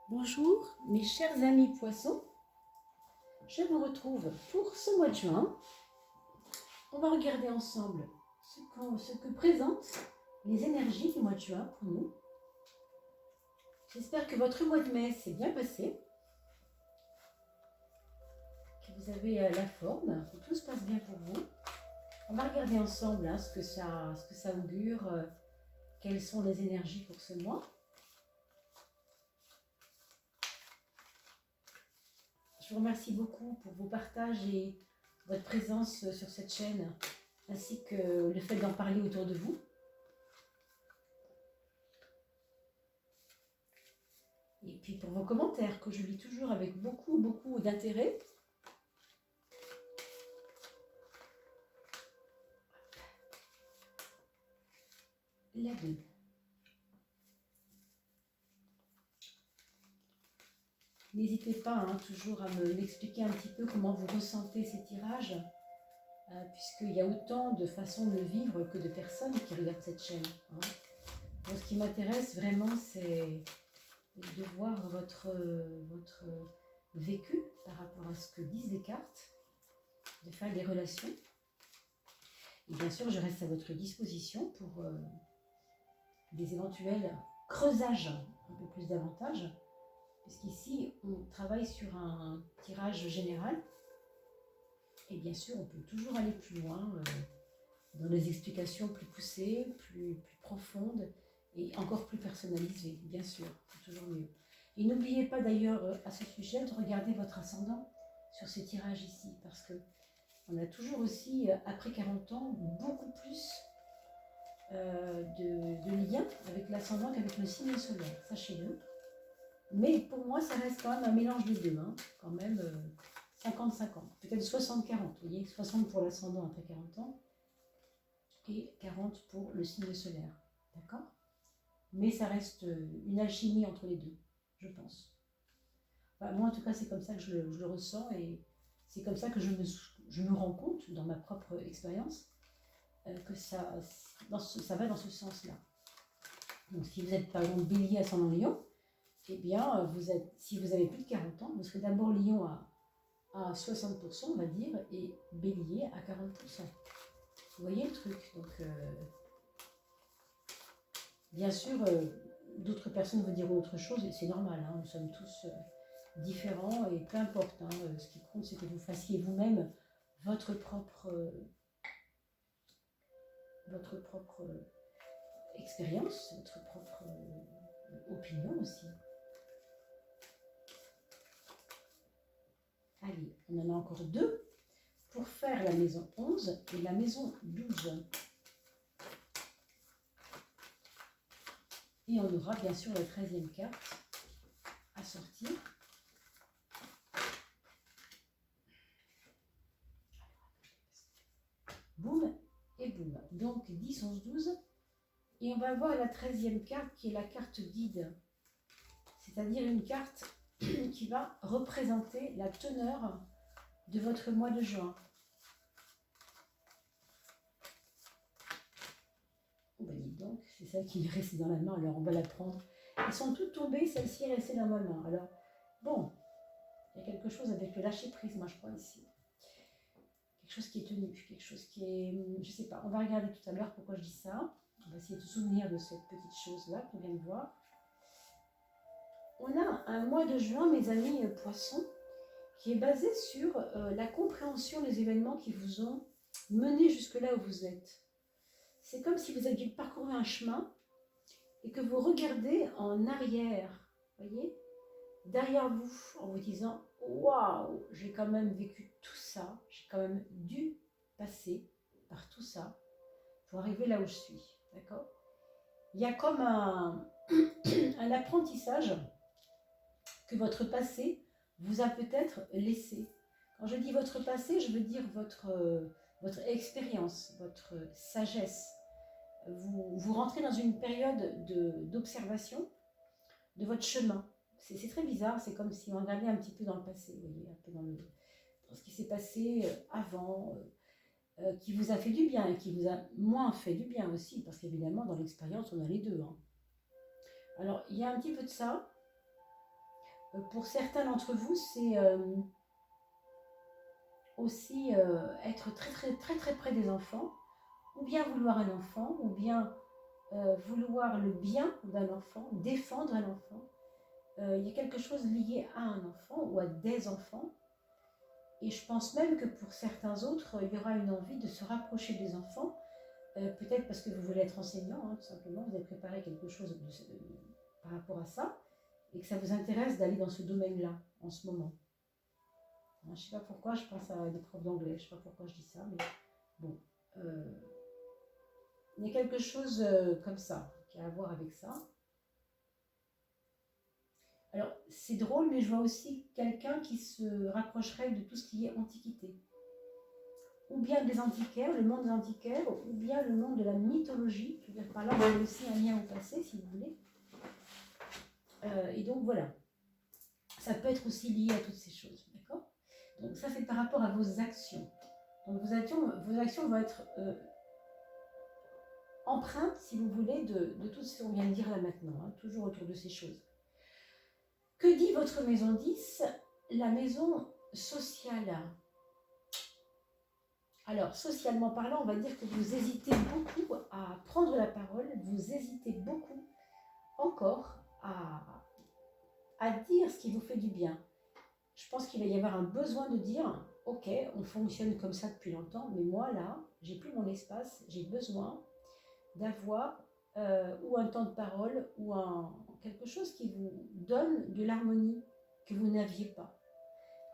Bonjour mes chers amis poissons, je vous retrouve pour ce mois de juin. On va regarder ensemble ce que présentent les énergies du mois de juin pour nous. J'espère que votre mois de mai s'est bien passé, que vous avez la forme, que tout se passe bien pour vous. On va regarder ensemble ce que ça augure, quelles sont les énergies pour ce mois. Je vous remercie beaucoup pour vos partages et votre présence sur cette chaîne, ainsi que le fait d'en parler autour de vous. Et puis pour vos commentaires, que je lis toujours avec beaucoup d'intérêt. La 2. N'hésitez pas toujours à m'expliquer un petit peu comment vous ressentez ces tirages, puisqu'il y a autant de façons de vivre que de personnes qui regardent cette chaîne. Donc, ce qui m'intéresse vraiment, c'est de voir votre vécu par rapport à ce que disent les cartes, de faire des relations. Et bien sûr, je reste à votre disposition pour des éventuels creusages un peu plus davantage. Puisqu'ici, on travaille sur un tirage général. Et bien sûr, on peut toujours aller plus loin dans des explications plus poussées, plus profondes et encore plus personnalisées, bien sûr. C'est toujours mieux. Et n'oubliez pas d'ailleurs à ce sujet de regarder votre ascendant sur ces tirages ici. Parce qu'on a toujours aussi, après 40 ans, beaucoup plus de liens avec l'ascendant qu'avec le signe solaire. Sachez-le. Mais pour moi, ça reste quand même un mélange des deux, quand même 50-50, peut-être 60-40, vous voyez, 60 pour l'ascendant après 40 ans et 40 pour le signe solaire, d'accord? Mais ça reste une alchimie entre les deux, je pense. Enfin, moi, en tout cas, c'est comme ça que je le ressens et c'est comme ça que je me rends compte dans ma propre expérience que ça va dans ce sens-là. Donc, si vous êtes par exemple bélier ascendant lion, eh bien, si vous avez plus de 40 ans, vous serez d'abord lion à 60%, on va dire, et bélier à 40%. Vous voyez le truc. Donc, bien sûr, d'autres personnes vont dire autre chose, et c'est normal, nous sommes tous différents, et peu importe. Ce qui compte, c'est que vous fassiez vous-même votre propre expérience, votre propre opinion aussi. Allez, on en a encore deux pour faire la maison 11 et la maison 12. Et on aura bien sûr la 13e carte à sortir. Boum et boum. Donc 10, 11, 12. Et on va voir la 13e carte qui est la carte guide. C'est-à-dire une carte qui va représenter la teneur de votre mois de juin. Oh ben dites donc, c'est celle qui est restée dans la main, alors on va la prendre. Elles sont toutes tombées, celle-ci est restée dans ma main. Alors, bon, il y a quelque chose avec le lâcher-prise, moi je crois ici. Quelque chose qui est tenu, quelque chose qui est... Je sais pas, on va regarder tout à l'heure pourquoi je dis ça. On va essayer de se souvenir de cette petite chose-là qu'on vient de voir. On a un mois de juin, mes amis poissons, qui est basé sur la compréhension des événements qui vous ont mené jusque là où vous êtes. C'est comme si vous aviez parcouru un chemin et que vous regardez en arrière, voyez, derrière vous, en vous disant « Waouh, j'ai quand même vécu tout ça, j'ai quand même dû passer par tout ça pour arriver là où je suis. » D'accord ? Il y a comme un apprentissage que votre passé vous a peut-être laissé. Quand je dis votre passé, je veux dire votre expérience, votre sagesse. Vous rentrez dans une période d'observation de votre chemin. C'est très bizarre, c'est comme si on regardait un petit peu dans le passé, vous voyez, un peu dans ce qui s'est passé avant, qui vous a fait du bien et qui vous a moins fait du bien aussi, parce qu'évidemment, dans l'expérience, on a les deux. Alors, il y a un petit peu de ça. Pour certains d'entre vous, c'est aussi être très très très très près des enfants, ou bien vouloir un enfant, ou bien vouloir le bien d'un enfant, défendre un enfant. Il y a quelque chose lié à un enfant ou à des enfants. Et je pense même que pour certains autres, il y aura une envie de se rapprocher des enfants, peut-être parce que vous voulez être enseignant, hein, tout simplement, vous avez préparé quelque chose par rapport à ça, et que ça vous intéresse d'aller dans ce domaine-là en ce moment. Je ne sais pas pourquoi, je pense à des profs d'anglais, je ne sais pas pourquoi je dis ça, mais bon. Il y a quelque chose comme ça, qui a à voir avec ça. Alors, c'est drôle, mais je vois aussi quelqu'un qui se rapprocherait de tout ce qui est antiquité. Ou bien des antiquaires, le monde des antiquaires, ou bien le monde de la mythologie. Je veux dire, par là, il y a aussi un lien au passé, si vous voulez. Et donc, voilà. Ça peut être aussi lié à toutes ces choses, d'accord? Donc, ça, c'est par rapport à vos actions. Donc, vos actions vont être empreintes, si vous voulez, de tout ce qu'on vient de dire là maintenant, hein, toujours autour de ces choses. Que dit votre maison 10? La maison sociale. Alors, socialement parlant, on va dire que vous hésitez beaucoup à prendre la parole, vous hésitez beaucoup encore à dire ce qui vous fait du bien. Je pense qu'il va y avoir un besoin de dire, ok, on fonctionne comme ça depuis longtemps, mais moi là, j'ai plus mon espace, j'ai besoin d'avoir ou un temps de parole ou quelque chose qui vous donne de l'harmonie que vous n'aviez pas.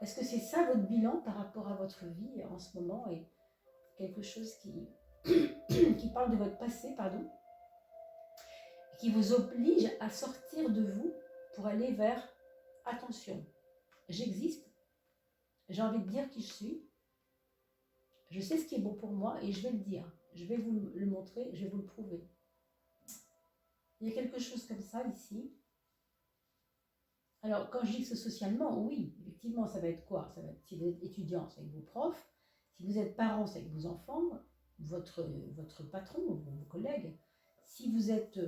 Est-ce que c'est ça votre bilan par rapport à votre vie en ce moment et quelque chose qui, qui parle de votre passé, pardon, qui vous oblige à sortir de vous pour aller vers attention, j'existe, j'ai envie de dire qui je suis, je sais ce qui est bon pour moi et je vais le dire, je vais vous le montrer, je vais vous le prouver. Il y a quelque chose comme ça ici. Alors, quand je dis que c'est socialement, oui, effectivement, ça va être quoi? Ça va être, si vous êtes étudiant, c'est avec vos profs. Si vous êtes parent, c'est avec vos enfants, votre patron, vos collègues. Si vous êtes,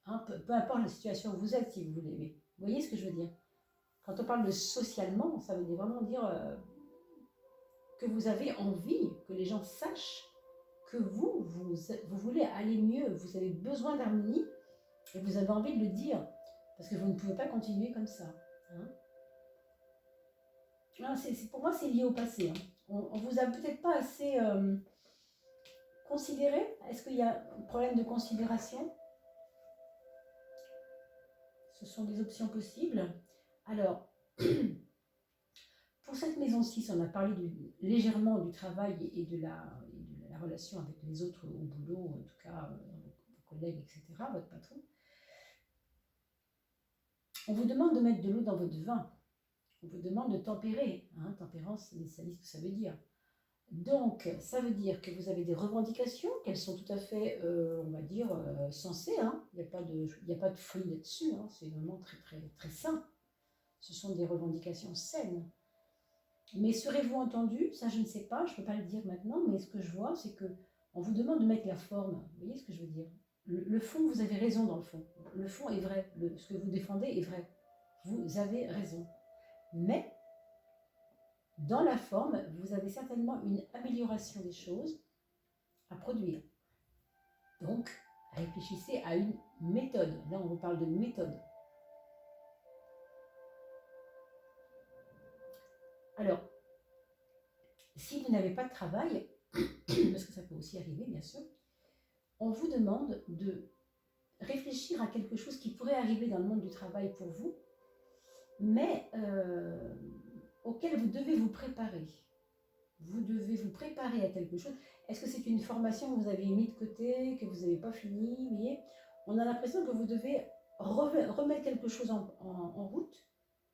peu importe la situation où vous êtes, si vous voulez, mais vous voyez ce que je veux dire? Quand on parle de socialement, ça veut vraiment dire que vous avez envie que les gens sachent que vous voulez aller mieux, vous avez besoin d'harmonie et vous avez envie de le dire. Parce que vous ne pouvez pas continuer comme ça. Hein. Pour moi, c'est lié au passé. Hein. On ne vous a peut-être pas assez considéré. Est-ce qu'il y a un problème de considération? Ce sont des options possibles. Alors, pour cette maison 6, on a parlé légèrement du travail et de la relation avec les autres au boulot, en tout cas vos collègues, etc., votre patron. On vous demande de mettre de l'eau dans votre vin. On vous demande de tempérer. Hein, tempérance, ça dit ce que ça veut dire. Donc, ça veut dire que vous avez des revendications, qu'elles sont tout à fait, on va dire, sensées. Hein. Il n'y a pas de folie là-dessus. Hein. C'est vraiment très, très, très sain. Ce sont des revendications saines. Mais serez-vous entendu? Ça, je ne sais pas. Je ne peux pas le dire maintenant. Mais ce que je vois, c'est qu'on vous demande de mettre la forme. Vous voyez ce que je veux dire? Le fond, vous avez raison dans le fond. Le fond est vrai. Ce que vous défendez est vrai. Vous avez raison. Mais, dans la forme, vous avez certainement une amélioration des choses à produire. Donc, réfléchissez à une méthode. Là, on vous parle de méthode. Alors, si vous n'avez pas de travail, parce que ça peut aussi arriver, bien sûr, on vous demande de réfléchir à quelque chose qui pourrait arriver dans le monde du travail pour vous, mais auquel vous devez vous préparer. Vous devez vous préparer à quelque chose. Est-ce que c'est une formation que vous avez mis de côté, que vous n'avez pas fini? Vous voyez, on a l'impression que vous devez remettre quelque chose en route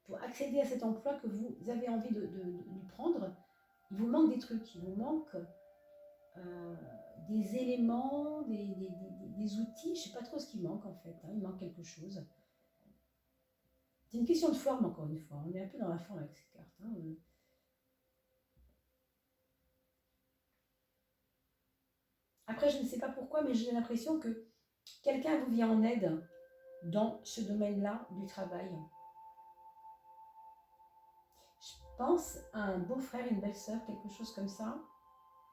pour accéder à cet emploi que vous avez envie de prendre. Il vous manque des trucs, il vous manque des éléments, des outils. Je ne sais pas trop ce qui manque en fait. Hein. Il manque quelque chose. C'est une question de forme encore une fois. On est un peu dans la forme avec cette carte. Hein. Après, je ne sais pas pourquoi, mais j'ai l'impression que quelqu'un vous vient en aide dans ce domaine-là du travail. Je pense à un beau-frère, une belle-sœur, quelque chose comme ça,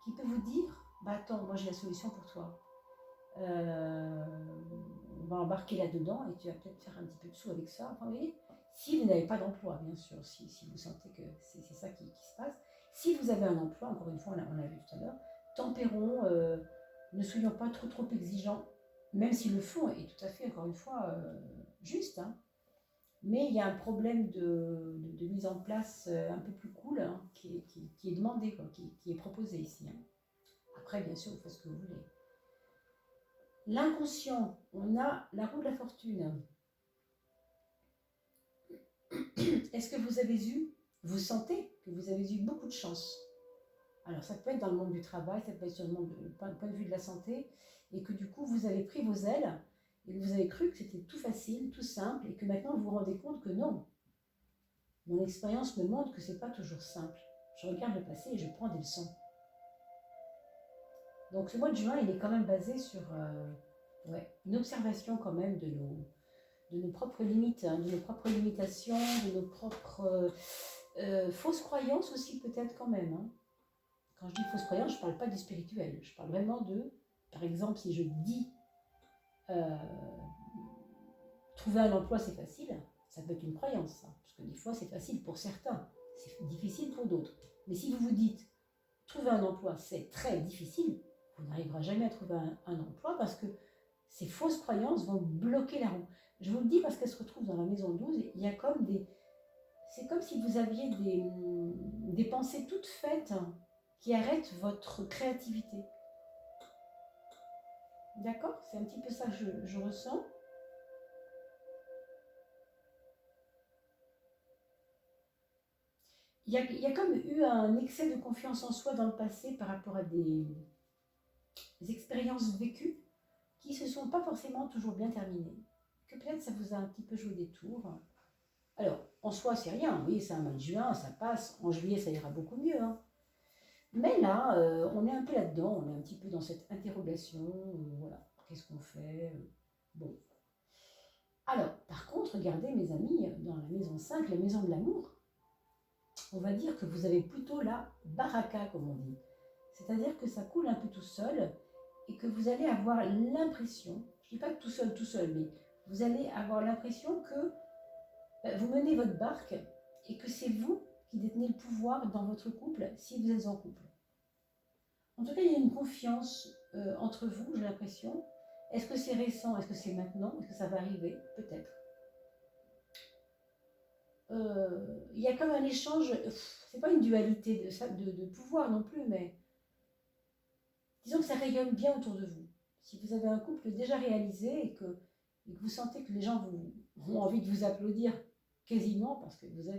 qui peut vous dire, bah attends, moi j'ai la solution pour toi. On va embarquer là-dedans et tu vas peut-être faire un petit peu de sous avec ça. Enfin, vous voyez, si vous n'avez pas d'emploi, bien sûr, si vous sentez que c'est ça qui se passe. Si vous avez un emploi, encore une fois, on l'a vu tout à l'heure, tempérons, ne soyons pas trop exigeants, même si le fond est tout à fait, encore une fois, juste. Hein. Mais il y a un problème de mise en place un peu plus cool hein, qui est demandé, quoi, qui est proposé ici. Hein. Après, bien sûr, vous faites ce que vous voulez. L'inconscient, on a la roue de la fortune. Est-ce que vous sentez que vous avez eu beaucoup de chance? Alors ça peut être dans le monde du travail, ça peut être sur le point de vue de la santé, et que du coup vous avez pris vos ailes, et que vous avez cru que c'était tout facile, tout simple, et que maintenant vous vous rendez compte que non. Mon expérience me montre que c'est pas toujours simple. Je regarde le passé et je prends des leçons. Donc ce mois de juin, il est quand même basé sur une observation quand même de nos propres limites, hein, de nos propres limitations, de nos propres fausses croyances aussi peut-être quand même. Hein. Quand je dis fausses croyances, je ne parle pas du spirituel, je parle vraiment de, par exemple, si je dis trouver un emploi c'est facile, ça peut être une croyance, hein, parce que des fois c'est facile pour certains, c'est difficile pour d'autres. Mais si vous vous dites trouver un emploi c'est très difficile, vous n'arriverez jamais à trouver un emploi parce que ces fausses croyances vont bloquer la roue. Je vous le dis parce qu'elles se retrouvent dans la maison 12, il y a comme des... C'est comme si vous aviez des pensées toutes faites qui arrêtent votre créativité. D'accord? C'est un petit peu ça que je ressens. Il y a comme eu un excès de confiance en soi dans le passé par rapport à des expériences vécues qui ne se sont pas forcément toujours bien terminées. Que peut-être ça vous a un petit peu joué des tours. Alors, en soi, c'est rien. Oui, c'est un mois de juin, ça passe. En juillet, ça ira beaucoup mieux. Hein. Mais là, on est un peu là-dedans. On est un petit peu dans cette interrogation. Voilà, qu'est-ce qu'on fait Bon. Alors, par contre, regardez, mes amis, dans la maison 5, la maison de l'amour, on va dire que vous avez plutôt la baraka, comme on dit. C'est-à-dire que ça coule un peu tout seul et que vous allez avoir l'impression, je ne dis pas que tout seul, mais vous allez avoir l'impression que vous menez votre barque et que c'est vous qui détenez le pouvoir dans votre couple si vous êtes en couple. En tout cas, il y a une confiance entre vous, j'ai l'impression. Est-ce que c'est récent? Est-ce que c'est maintenant? Est-ce que ça va arriver? Peut-être. Il y a comme un échange, c'est pas une dualité de pouvoir non plus, mais disons que ça rayonne bien autour de vous. Si vous avez un couple déjà réalisé et que vous sentez que les gens ont envie de vous applaudir quasiment parce que vous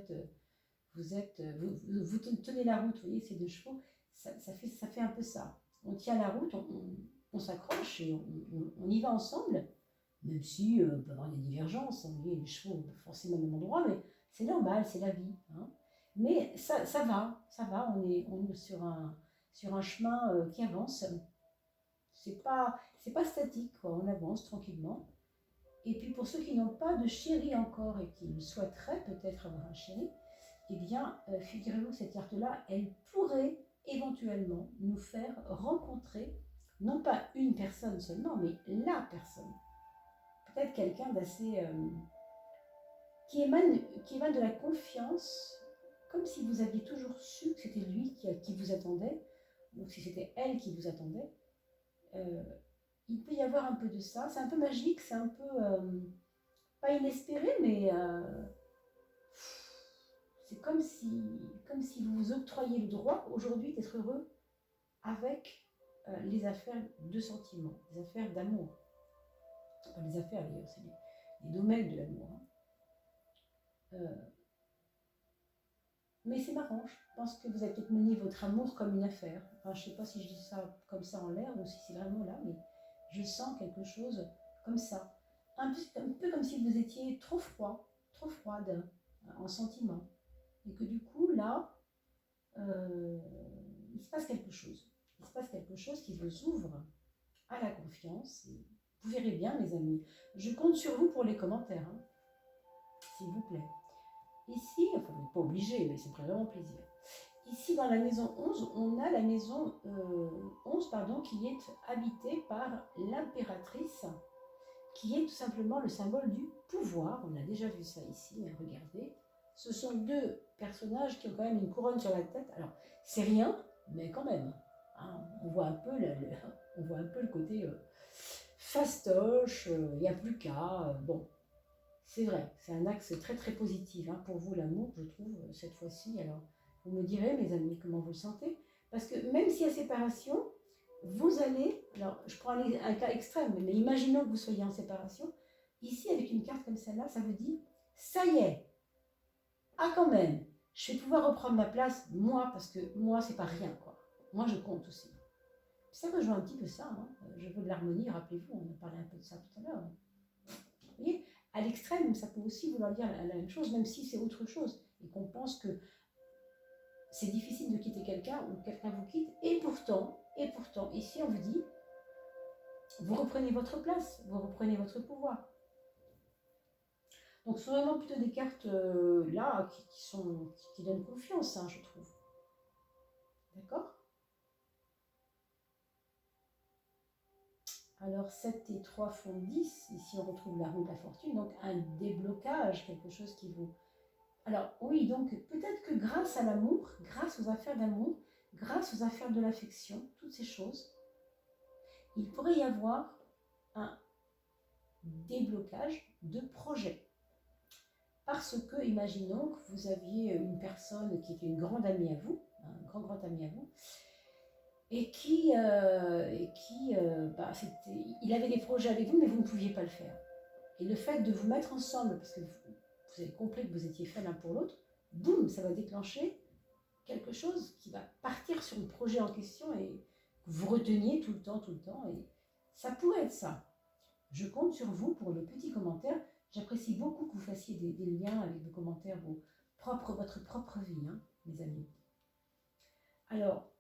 tenez la route, vous voyez, ces deux chevaux, ça fait un peu ça. On tient la route, on s'accroche et on y va ensemble, même si on peut avoir des divergences, vous voyez, les chevaux ont forcément au même endroit, mais c'est normal, c'est la vie. Hein. Mais ça va, on est sur un chemin qui avance. C'est pas statique, quoi. On avance tranquillement. Et puis pour ceux qui n'ont pas de chéri encore et qui souhaiteraient peut-être avoir un chéri, eh bien, figurez-vous que cette carte-là, elle pourrait éventuellement nous faire rencontrer, non pas une personne seulement, mais la personne. Peut-être quelqu'un d'assez... qui émane de la confiance, comme si vous aviez toujours su que c'était lui qui vous attendait, ou si c'était elle qui vous attendait. Il peut y avoir un peu de ça. C'est un peu magique, c'est un peu pas inespéré, mais c'est comme si vous vous octroyiez le droit aujourd'hui d'être heureux avec les affaires de sentiments, les affaires d'amour. Pas les affaires d'ailleurs, c'est les domaines de l'amour. Hein. Mais c'est marrant, je pense que vous avez peut-être mené votre amour comme une affaire. Enfin, je ne sais pas si je dis ça comme ça en l'air ou si c'est vraiment là, mais je sens quelque chose comme ça. Un peu comme si vous étiez trop froide en sentiment. Et que du coup, là, il se passe quelque chose. Il se passe quelque chose qui vous ouvre à la confiance. Et Vous verrez bien, mes amis. Je compte sur vous pour les commentaires, hein, s'il vous plaît. Ici, enfin, vous n'êtes pas obligé, mais ça me ferait vraiment plaisir. Ici, dans la maison 11, on a la maison 11 pardon, qui est habitée par l'impératrice, qui est tout simplement le symbole du pouvoir. On a déjà vu ça ici, mais regardez. Ce sont deux personnages qui ont quand même une couronne sur la tête. Alors, c'est rien, mais quand même. Hein, on voit un peu le côté fastoche, il n'y a plus qu'à. Bon, c'est vrai, c'est un axe très très positif hein, pour vous, l'amour, je trouve, cette fois-ci. Alors, vous me direz, mes amis, comment vous le sentez? Parce que même s'il y a séparation, vous allez, alors je prends un cas extrême, mais imaginons que vous soyez en séparation, ici avec une carte comme celle-là, ça veut dire, ça y est, ah quand même, je vais pouvoir reprendre ma place, moi, parce que moi c'est pas rien, quoi. Moi je compte aussi. Ça rejoint un petit peu ça, hein. Je veux de l'harmonie, rappelez-vous, on a parlé un peu de ça tout à l'heure. Vous voyez, à l'extrême, ça peut aussi vouloir dire la même chose, même si c'est autre chose, et qu'on pense que c'est difficile de quitter quelqu'un ou quelqu'un vous quitte, et pourtant, ici on vous dit, vous reprenez votre place, vous reprenez votre pouvoir. Donc ce sont vraiment plutôt des cartes là qui donnent confiance, hein, je trouve. D'accord? Alors 7 et 3 font 10, ici on retrouve la roue de la fortune, donc un déblocage, quelque chose qui vous... Alors oui, donc peut-être que grâce à l'amour, grâce aux affaires d'amour, grâce aux affaires de l'affection, toutes ces choses, il pourrait y avoir un déblocage de projet. Parce que, imaginons que vous aviez une personne qui était une grande amie à vous, un grand ami à vous, et il avait des projets avec vous, mais vous ne pouviez pas le faire. Et le fait de vous mettre ensemble, parce que vous avez compris que vous étiez faits l'un pour l'autre, boum, ça va déclencher quelque chose qui va partir sur le projet en question et que vous reteniez tout le temps, et ça pourrait être ça. Je compte sur vous pour le petit commentaire. J'apprécie beaucoup que vous fassiez des liens avec vos commentaires, votre propre vie, hein, mes amis. Alors,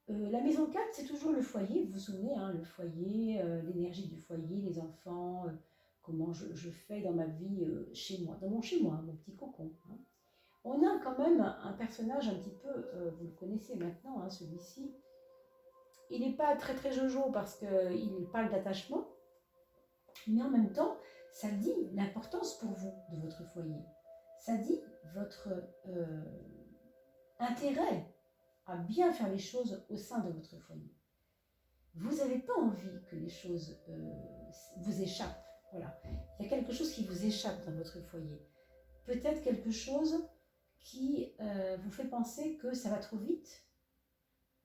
la maison 4, c'est toujours le foyer, vous vous souvenez, hein, le foyer, l'énergie du foyer, les enfants, comment je fais dans ma vie chez moi, dans mon chez-moi, mon petit cocon. Hein. On a quand même un personnage un petit peu, vous le connaissez maintenant, hein, celui-ci. Il n'est pas très très jojo parce qu'il parle d'attachement, mais en même temps, ça dit l'importance pour vous de votre foyer. Ça dit votre intérêt à bien faire les choses au sein de votre foyer. Vous n'avez pas envie que les choses vous échappent. Voilà. Il y a quelque chose qui vous échappe dans votre foyer. Peut-être quelque chose qui vous fait penser que ça va trop vite,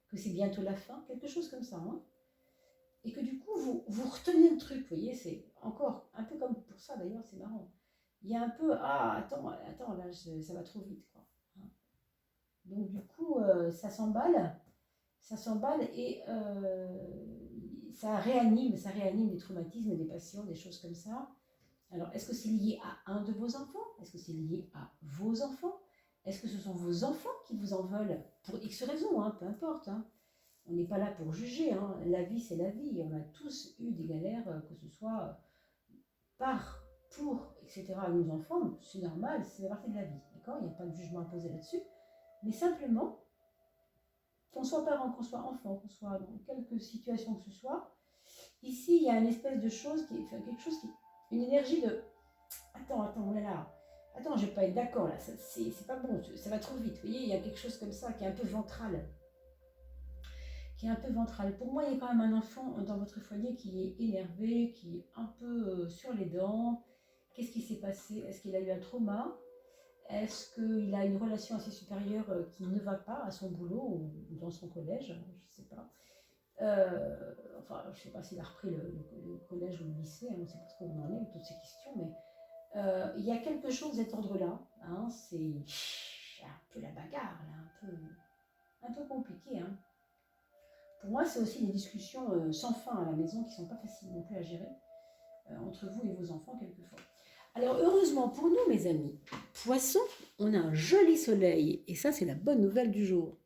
que c'est bientôt la fin, quelque chose comme ça. Hein. Et que du coup, vous retenez le truc, vous voyez, c'est encore un peu comme pour ça d'ailleurs, c'est marrant. Il y a un peu, attends, là, ça va trop vite, quoi. Hein. Donc du coup, ça s'emballe et ça réanime des traumatismes, des passions, des choses comme ça. Alors, est-ce que c'est lié à un de vos enfants? Est-ce que c'est lié à vos enfants? Est-ce que ce sont vos enfants qui vous en veulent? Pour X raisons, hein, peu importe. Hein. On n'est pas là pour juger. Hein. La vie, c'est la vie. On a tous eu des galères, que ce soit pour, etc. à nos enfants. C'est normal, c'est la partie de la vie. D'accord? Il n'y a pas de jugement à poser là-dessus. Mais simplement, qu'on soit parent, qu'on soit enfant, qu'on soit dans quelque situation que ce soit, ici, il y a une espèce de chose une énergie de attends, oh là là, attends, je vais pas être d'accord là, c'est pas bon, ça va trop vite, vous voyez, il y a quelque chose comme ça qui est un peu ventral. Pour moi, il y a quand même un enfant dans votre foyer qui est énervé, qui est un peu sur les dents. Qu'est-ce qui s'est passé? Est-ce qu'il a eu un trauma? Est-ce qu'il a une relation assez supérieure qui ne va pas à son boulot ou dans son collège? Je ne sais pas. Je ne sais pas s'il a repris le collège ou le lycée, on ne sait pas trop où on en est avec toutes ces questions, mais il y a quelque chose de cet ordre-là. Hein, c'est un peu la bagarre, là, un peu compliqué. Hein. Pour moi, c'est aussi des discussions sans fin à la maison qui ne sont pas faciles non plus à gérer entre vous et vos enfants quelquefois. Alors, heureusement pour nous, mes amis, Poissons, on a un joli soleil. Et ça, c'est la bonne nouvelle du jour.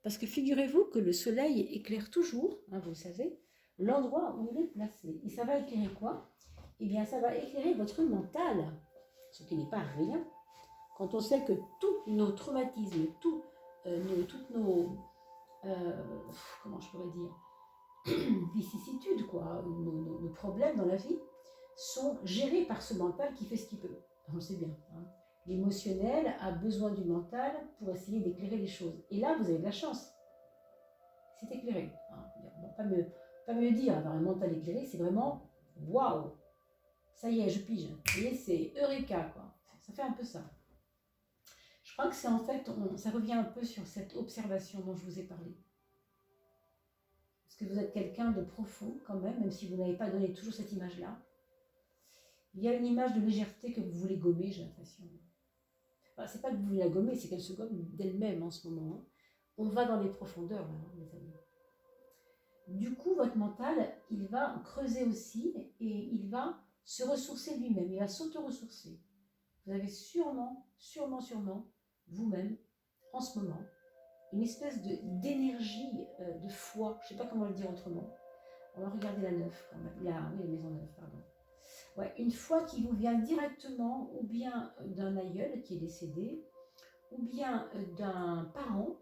Parce que figurez-vous que le soleil éclaire toujours, hein, vous le savez, l'endroit où il est placé. Et ça va éclairer quoi? Eh bien, ça va éclairer votre mental, ce qui n'est pas rien. Quand on sait que tous nos traumatismes, toutes nos, comment je pourrais dire, vicissitudes, quoi, nos problèmes dans la vie, sont gérés par ce mental qui fait ce qu'il peut. On le sait bien. Hein. L'émotionnel a besoin du mental pour essayer d'éclairer les choses. Et là, vous avez de la chance. C'est éclairé. Hein. Bon, pas me dire avoir un mental éclairé, c'est vraiment waouh. Ça y est, je pige. Vous voyez, c'est Eureka, quoi. Ça fait un peu ça. Je crois que c'est en fait, ça revient un peu sur cette observation dont je vous ai parlé. Parce que vous êtes quelqu'un de profond quand même si vous n'avez pas donné toujours cette image-là. Il y a une image de légèreté que vous voulez gommer, j'ai l'impression. Enfin, c'est pas que vous voulez la gommer, c'est qu'elle se gomme d'elle-même en ce moment. Hein. On va dans les profondeurs, là, mes amis. Du coup, votre mental, il va creuser aussi et il va se ressourcer lui-même, il va s'auto-ressourcer. Vous avez sûrement, vous-même, en ce moment, une espèce d'énergie, de foi, je ne sais pas comment le dire autrement. On va regarder la neuve, quand même. La maison neuve, pardon. Ouais, une foi qui vous vient directement, ou bien d'un aïeul qui est décédé, ou bien d'un parent,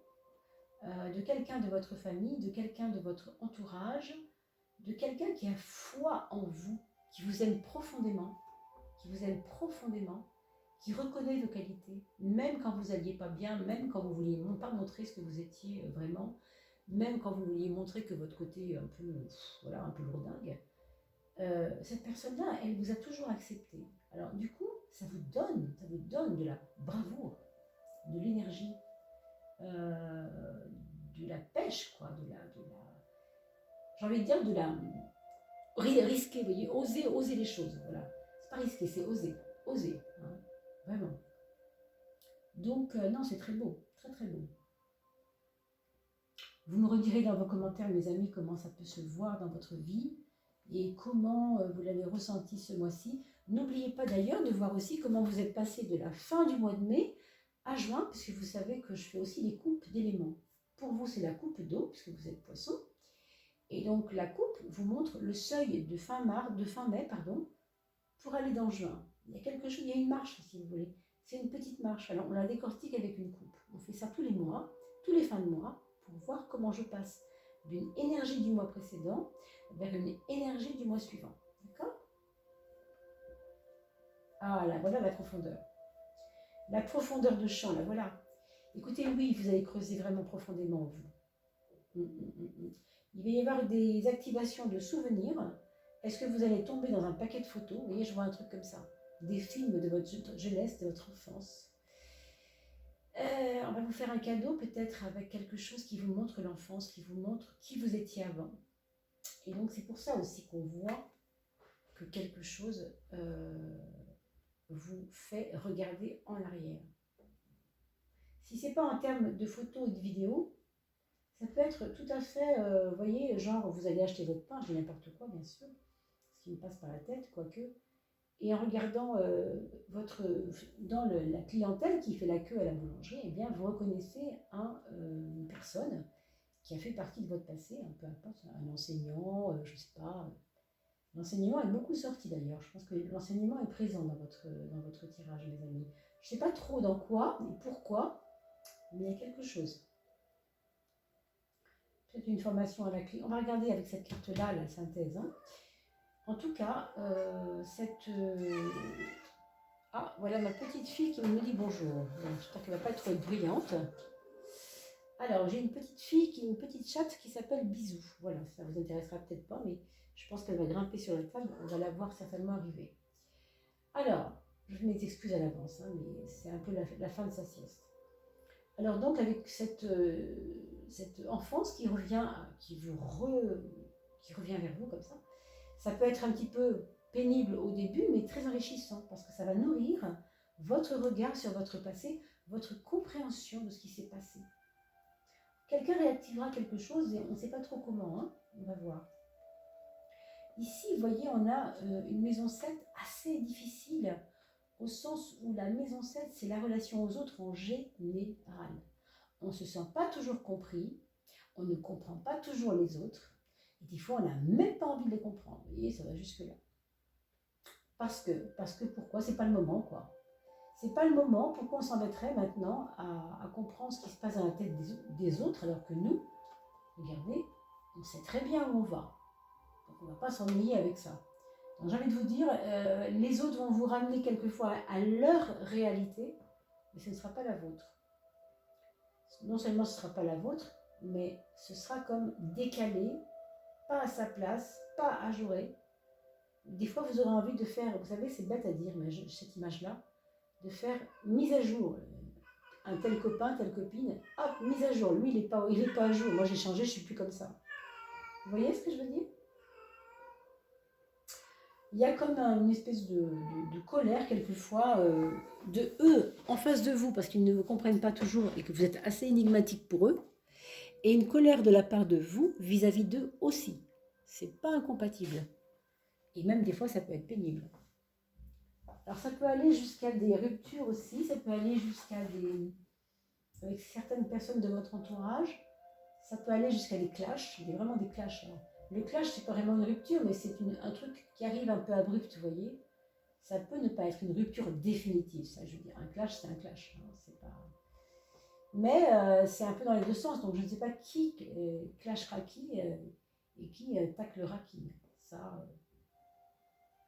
de quelqu'un de votre famille, de quelqu'un de votre entourage, de quelqu'un qui a foi en vous, qui vous aime profondément, qui reconnaît vos qualités, même quand vous n'alliez pas bien, même quand vous ne vouliez pas montrer ce que vous étiez vraiment, même quand vous vouliez montrer que votre côté un peu lourdingue, cette personne-là, elle vous a toujours accepté. Alors du coup, ça vous donne de la bravoure, de l'énergie, de la pêche, quoi, j'ai envie de dire de la risquer, vous voyez, oser les choses, voilà. C'est pas risquer, c'est oser, hein, vraiment. Donc non, c'est très beau, très très beau. Vous me redirez dans vos commentaires, mes amis, comment ça peut se voir dans votre vie et comment vous l'avez ressenti ce mois-ci. N'oubliez pas d'ailleurs de voir aussi comment vous êtes passé de la fin du mois de mai à juin, puisque vous savez que je fais aussi des coupes d'éléments. Pour vous, c'est la coupe d'eau, puisque vous êtes poisson. Et donc la coupe vous montre le seuil de fin mai, pour aller dans juin. Il y a quelque chose, il y a une marche, si vous voulez. C'est une petite marche. Alors on la décortique avec une coupe. On fait ça tous les mois, tous les fins de mois, pour voir comment je passe d'une énergie du mois précédent vers une énergie du mois suivant. D'accord? Ah là, voilà la profondeur. La profondeur de champ, là, voilà. Écoutez, oui, vous allez creuser vraiment profondément en vous. Il va y avoir des activations de souvenirs. Est-ce que vous allez tomber dans un paquet de photos? Vous voyez, je vois un truc comme ça. Des films de votre jeunesse, de votre enfance. On va vous faire un cadeau peut-être avec quelque chose qui vous montre l'enfance, qui vous montre qui vous étiez avant. Et donc c'est pour ça aussi qu'on voit que quelque chose vous fait regarder en arrière. Si ce n'est pas en termes de photos ou de vidéos, ça peut être tout à fait, vous voyez, genre vous allez acheter votre pain, je dis n'importe quoi bien sûr, ce qui me passe par la tête, quoique, et en regardant la clientèle qui fait la queue à la boulangerie, eh bien vous reconnaissez une personne qui a fait partie de votre passé, peu importe, un enseignant, je ne sais pas. L'enseignement est beaucoup sorti d'ailleurs, je pense que l'enseignement est présent dans votre tirage, mes amis. Je ne sais pas trop dans quoi et pourquoi, mais il y a quelque chose. Peut-être une formation à la clé. On va regarder avec cette carte-là la synthèse. Hein. En tout cas, Ah, voilà ma petite fille qui me dit bonjour. J'espère qu'elle ne va pas être brillante. Alors, j'ai une petite chatte qui s'appelle Bisou. Voilà, ça ne vous intéressera peut-être pas, mais je pense qu'elle va grimper sur la table. On va la voir certainement arriver. Alors, je m'excuse à l'avance, hein, mais c'est un peu la fin de sa sieste. Alors donc, avec cette enfance qui revient vers vous comme ça peut être un petit peu pénible au début, mais très enrichissant, parce que ça va nourrir votre regard sur votre passé, votre compréhension de ce qui s'est passé. Quelqu'un réactivera quelque chose et on ne sait pas trop comment, hein, on va voir. Ici, vous voyez, on a une maison 7 assez difficile, au sens où la maison 7, c'est la relation aux autres en général. On ne se sent pas toujours compris, on ne comprend pas toujours les autres, Et des fois, on n'a même pas envie de les comprendre. Vous voyez, ça va jusque-là. Parce que pourquoi? C'est pas le moment, quoi. C'est pas le moment. Pourquoi on s'embêterait maintenant à comprendre ce qui se passe dans la tête des autres, alors que nous, regardez, on sait très bien où on va. Donc on ne va pas s'ennuyer avec ça. Donc j'ai envie de vous dire, les autres vont vous ramener quelquefois à leur réalité, mais ce ne sera pas la vôtre. Non seulement ce ne sera pas la vôtre, mais ce sera comme décalé, pas à sa place, pas à jouer. Des fois, vous aurez envie de faire, vous savez, c'est bête à dire, mais cette image-là, de faire mise à jour. Un tel copain, telle copine, hop, mise à jour. Lui, il n'est pas à jour. Moi, j'ai changé, je ne suis plus comme ça. Vous voyez ce que je veux dire? Il y a comme une espèce de colère, quelquefois, de eux en face de vous, parce qu'ils ne vous comprennent pas toujours et que vous êtes assez énigmatique pour eux, et une colère de la part de vous vis-à-vis d'eux aussi. C'est pas incompatible. Et même des fois, ça peut être pénible. Alors, ça peut aller jusqu'à des ruptures aussi, ça peut aller jusqu'à des... avec certaines personnes de votre entourage, ça peut aller jusqu'à des clashs, vraiment des clashs. Hein. Le clash, c'est pas vraiment une rupture, mais c'est un truc qui arrive un peu abrupt, vous voyez. Ça peut ne pas être une rupture définitive, ça, je veux dire. Un clash, c'est un clash. Hein, c'est pas... Mais c'est un peu dans les deux sens, donc je ne sais pas qui clashera qui et qui taclera qui. Ça,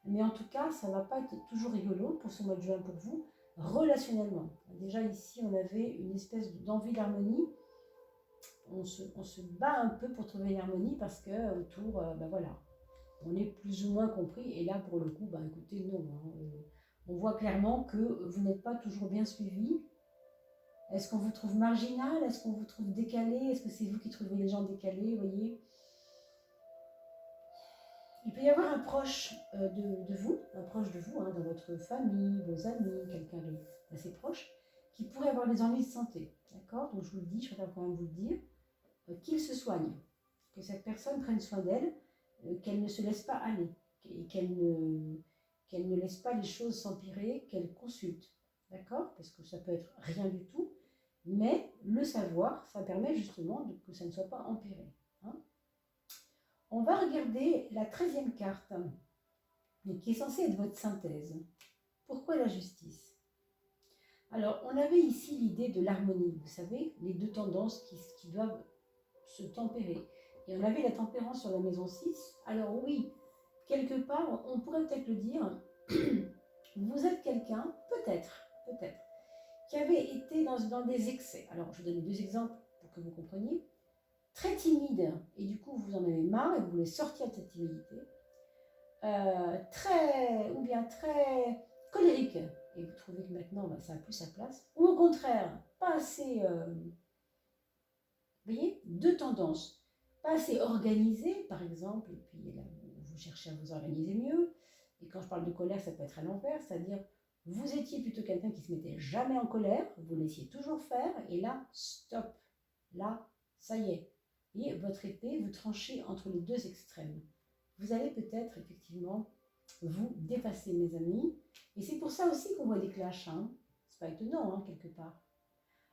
Mais en tout cas, ça ne va pas être toujours rigolo pour ce mois de juin pour vous, relationnellement. Déjà ici, on avait une espèce d'envie d'harmonie. On se bat un peu pour trouver une harmonie parce que autour, voilà, on est plus ou moins compris. Et là, pour le coup, écoutez, non. Hein, on voit clairement que vous n'êtes pas toujours bien suivi. Est-ce qu'on vous trouve marginal? Est-ce qu'on vous trouve décalé? Est-ce que c'est vous qui trouvez les gens décalés? Vous voyez? Il peut y avoir un proche de vous, hein, dans votre famille, vos amis, quelqu'un d'assez proche, qui pourrait avoir des ennuis de santé. D'accord? Donc je vous le dis, je préfère quand même vous le dire, qu'il se soigne, que cette personne prenne soin d'elle, qu'elle ne se laisse pas aller, et qu'elle ne laisse pas les choses s'empirer, qu'elle consulte. D'accord? Parce que ça peut être rien du tout, mais le savoir, ça permet justement que ça ne soit pas empiré. Hein? On va regarder la 13e carte, qui est censée être votre synthèse. Pourquoi la justice? Alors, on avait ici l'idée de l'harmonie, vous savez, les deux tendances qui doivent se tempérer. Et on avait la tempérance sur la maison 6. Alors oui, quelque part, on pourrait peut-être le dire, vous êtes quelqu'un, peut-être, qui avait été dans des excès. Alors, je vais donner deux exemples pour que vous compreniez. Très timide, et du coup vous en avez marre et vous voulez sortir de cette timidité, très colérique, et vous trouvez que maintenant ça n'a plus sa place, ou au contraire, pas assez, vous voyez, deux tendances, pas assez organisé par exemple, et puis là, vous cherchez à vous organiser mieux, et quand je parle de colère, ça peut être à l'envers, c'est-à-dire vous étiez plutôt quelqu'un qui se mettait jamais en colère, vous laissiez toujours faire, et là, stop, là, ça y est. Et votre épée, vous tranchez entre les deux extrêmes. Vous allez peut-être effectivement vous dépasser, mes amis. Et c'est pour ça aussi qu'on voit des clashs. Hein. C'est pas étonnant, hein, quelque part.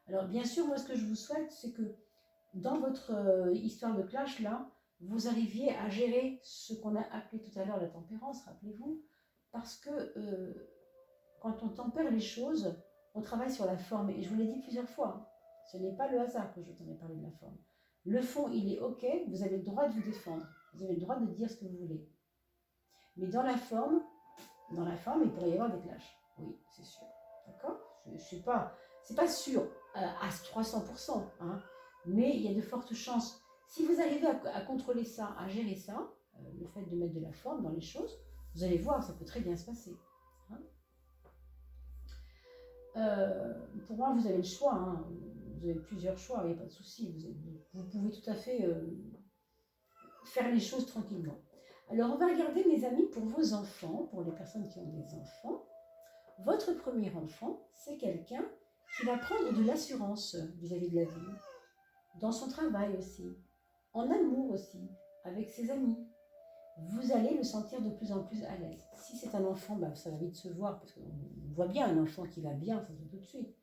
Alors bien sûr, moi ce que je vous souhaite, c'est que dans votre histoire de clash là, vous arriviez à gérer ce qu'on a appelé tout à l'heure la tempérance, rappelez-vous. Parce que quand on tempère les choses, on travaille sur la forme. Et je vous l'ai dit plusieurs fois, hein, ce n'est pas le hasard que je t'en ai parlé de la forme. Le fond, il est OK, vous avez le droit de vous défendre, vous avez le droit de dire ce que vous voulez. Mais dans la forme, il pourrait y avoir des clashs. Oui, c'est sûr. D'accord? C'est pas sûr à 300%, hein, mais il y a de fortes chances. Si vous arrivez à contrôler ça, à gérer ça, le fait de mettre de la forme dans les choses, vous allez voir, ça peut très bien se passer. Hein. Pour moi, vous avez le choix. Hein. Vous avez plusieurs choix, il n'y a pas de souci. Vous pouvez tout à fait faire les choses tranquillement. Alors, on va regarder, mes amis, pour vos enfants, pour les personnes qui ont des enfants. Votre premier enfant, c'est quelqu'un qui va prendre de l'assurance vis-à-vis de la vie, dans son travail aussi, en amour aussi, avec ses amis. Vous allez le sentir de plus en plus à l'aise. Si c'est un enfant, ça va vite se voir, parce qu'on voit bien un enfant qui va bien, ça se voit tout de suite.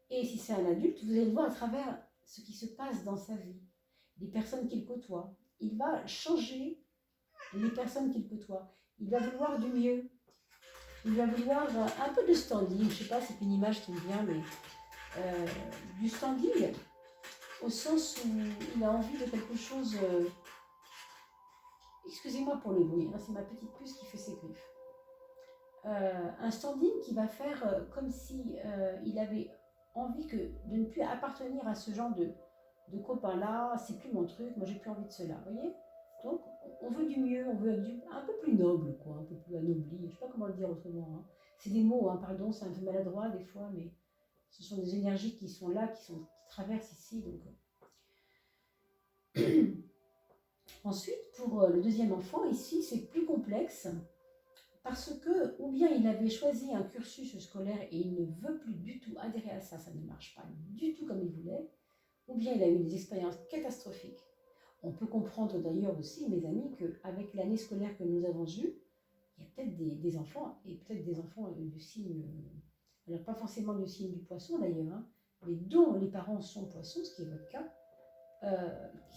Et si c'est un adulte, vous allez le voir à travers ce qui se passe dans sa vie, les personnes qu'il côtoie, il va changer les personnes qu'il côtoie. Il va vouloir du mieux. Il va vouloir un peu de standing. Je ne sais pas, c'est une image qui me vient, mais du standing, au sens où il a envie de quelque chose. Excusez-moi pour le bruit, hein, c'est ma petite puce qui fait ses griffes. Un standing qui va faire comme si il avait envie de ne plus appartenir à ce genre de copains-là, c'est plus mon truc, moi j'ai plus envie de cela, vous voyez. Donc on veut du mieux, on veut un peu plus noble, quoi, un peu plus anobli, je sais pas comment le dire autrement. Hein. C'est des mots, hein, pardon, c'est un peu maladroit des fois, mais ce sont des énergies qui sont là, qui traversent ici. Donc. Ensuite, pour le deuxième enfant, ici c'est plus complexe. Parce que, ou bien il avait choisi un cursus scolaire et il ne veut plus du tout adhérer à ça, ça ne marche pas du tout comme il voulait, ou bien il a eu des expériences catastrophiques. On peut comprendre d'ailleurs aussi, mes amis, qu'avec l'année scolaire que nous avons eue, il y a peut-être des enfants, et peut-être des enfants du signe, alors pas forcément du signe du poisson d'ailleurs, hein, mais dont les parents sont poissons, ce qui est votre cas,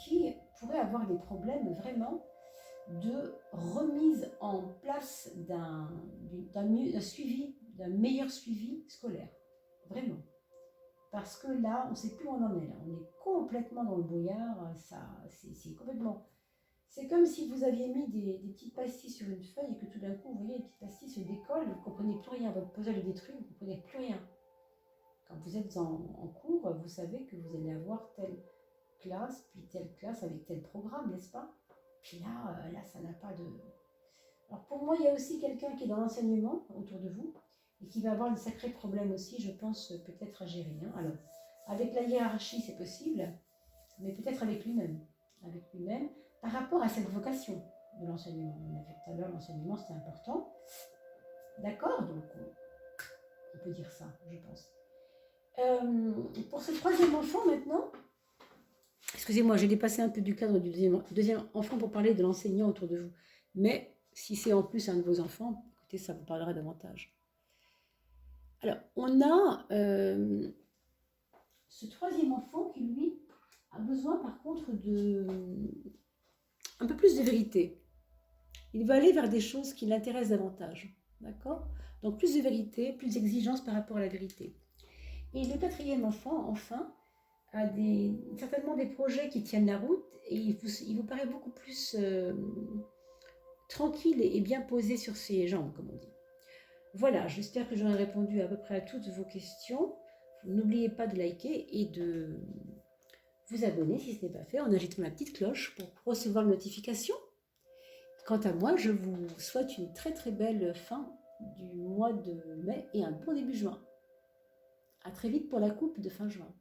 qui pourraient avoir des problèmes vraiment de remise en place d'un suivi, d'un meilleur suivi scolaire. Vraiment. Parce que là, on ne sait plus où on en est. Là. On est complètement dans le brouillard. C'est complètement... C'est comme si vous aviez mis des petites pastilles sur une feuille et que tout d'un coup, vous voyez, les petites pastilles se décollent, vous ne comprenez plus rien. Votre puzzle est détruit, vous ne comprenez plus rien. Quand vous êtes en cours, vous savez que vous allez avoir telle classe, puis telle classe avec tel programme, n'est-ce pas? Puis là, ça n'a pas de... Alors pour moi, il y a aussi quelqu'un qui est dans l'enseignement autour de vous et qui va avoir un sacré problème aussi, je pense, peut-être à gérer. Hein. Alors, avec la hiérarchie, c'est possible, mais peut-être avec lui-même. Avec lui-même, par rapport à cette vocation de l'enseignement. On a vu tout à l'heure, l'enseignement, c'était important. D'accord? Donc, on peut dire ça, je pense. Pour ce troisième enfant, maintenant, excusez-moi, j'ai dépassé un peu du cadre du deuxième enfant pour parler de l'enseignant autour de vous. Mais si c'est en plus un de vos enfants, écoutez, ça vous parlera davantage. Alors, on a ce troisième enfant qui, lui, a besoin par contre de un peu plus de vérité. Il va aller vers des choses qui l'intéressent davantage. D'accord? Donc, plus de vérité, plus d'exigence par rapport à la vérité. Et le quatrième enfant, enfin, a certainement des projets qui tiennent la route et il vous paraît beaucoup plus tranquille et bien posé sur ses jambes, comme on dit. Voilà, j'espère que j'aurai répondu à peu près à toutes vos questions. N'oubliez pas de liker et de vous abonner si ce n'est pas fait en agitant la petite cloche pour recevoir les notifications. Quant à moi, je vous souhaite une très très belle fin du mois de mai et un bon début juin. À très vite pour la coupe de fin juin.